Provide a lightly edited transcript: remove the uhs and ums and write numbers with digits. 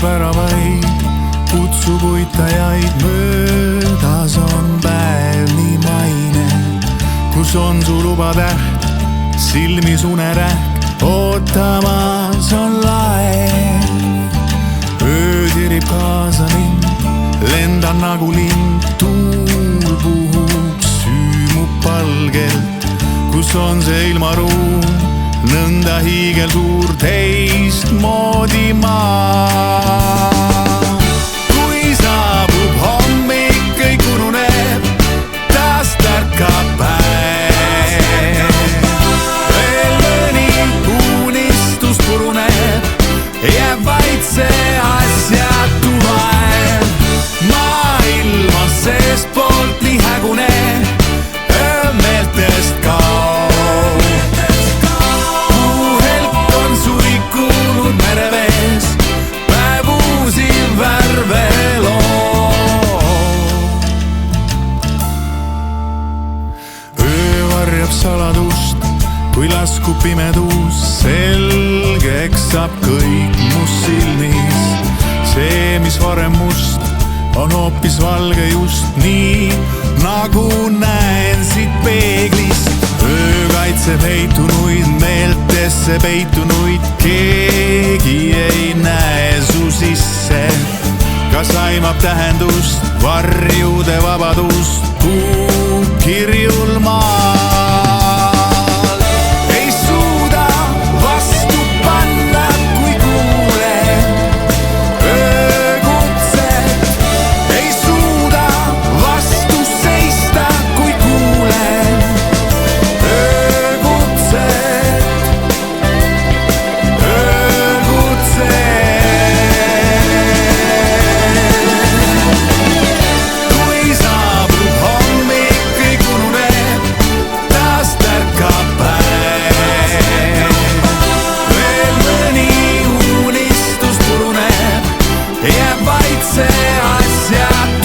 avab väravaid, kutsub uitajaid, möödas on päev nii maine, kus on su lubatäht, silmis unerähk, ootamas on laev. Öö tirib kaasa mind, lendan nagu lind, tuul puhub, süümub palgelt, kus on see ilmaruum, nõnda hiigelsuur teistmoodi maa. Kui saabub hommik, kõik ununeb, taas tärkab päev. Veel mõni unistus puruneb, jääb vaid see asjatu vaev. Maailm on seestpoolt nii hägune, öö meeltest kaob. Saladust, kui laskub pimedus, selgeks saab kõik must silmis. See, mis varem must, on hoopis valge just nii, nagu näen siit peeglist. Öö kaitseb heitunuid, meeltesse peitunuid, keegi ei näe su sisse. Kas aimab tähendust, varjude vabadust, kuub kirjul maal. Ei suuda vastu panna, kui kuulen öökutset. Ei suuda vastu seista, kui kuulen öökutset. Kui saabub hommik, kõik ununeb, taas tärkab päev. Veel mõni unistus puruneb, jääb vaid see asjad